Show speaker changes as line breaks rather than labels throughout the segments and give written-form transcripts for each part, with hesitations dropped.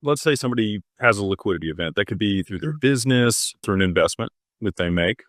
let's say somebody has a liquidity event. That could be through their business, through an investment that they make.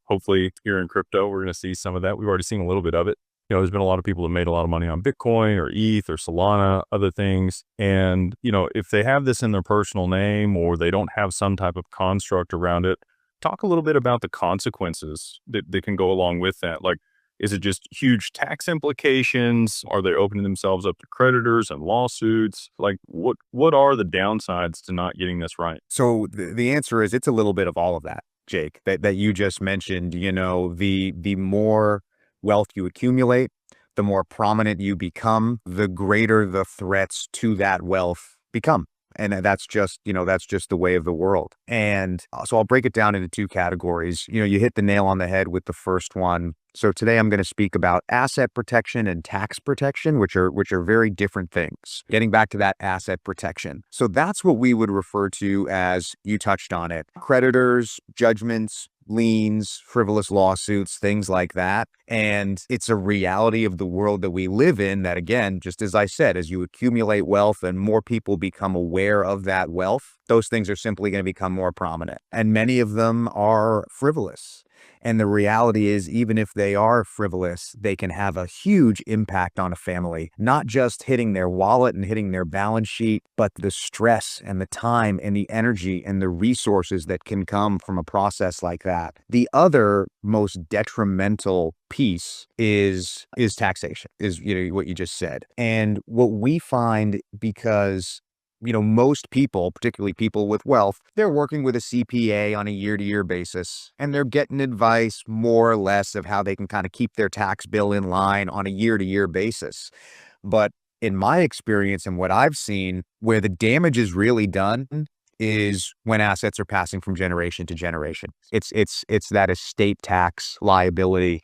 Hopefully here in crypto, we're going to see some of that. We've already seen a little bit of it. There's been a lot of people that made a lot of money on Bitcoin or ETH or Solana, other things. And, if they have this in their personal name or they don't have some type of construct around it, talk a little bit about the consequences that can go along with that. Like, is it just huge tax implications? Are they opening themselves up to creditors and lawsuits? Like, what are the downsides to not getting this right?
So the answer is it's a little bit of all of that, Jake, that you just mentioned. The more wealth you accumulate, the more prominent you become, the greater the threats to that wealth become. And that's just the way of the world. And so I'll break it down into two categories. You hit the nail on the head with the first one. So today I'm going to speak about asset protection and tax protection, which are very different things. Getting back to that asset protection. So that's what we would refer to as, you touched on it, creditors, judgments, liens, frivolous lawsuits, things like that. And it's a reality of the world that we live in that, again, just as I said, as you accumulate wealth and more people become aware of that wealth, those things are simply going to become more prominent. And many of them are frivolous. And the reality is, even if they are frivolous, they can have a huge impact on a family, not just hitting their wallet and hitting their balance sheet, but the stress and the time and the energy and the resources that can come from a process like that. The other most detrimental piece is taxation, is what you just said. And what we find, because most people, particularly people with wealth, they're working with a CPA on a year-to-year basis, and they're getting advice more or less of how they can kind of keep their tax bill in line on a year-to-year basis. But in my experience and what I've seen, where the damage is really done is when assets are passing from generation to generation. It's that estate tax liability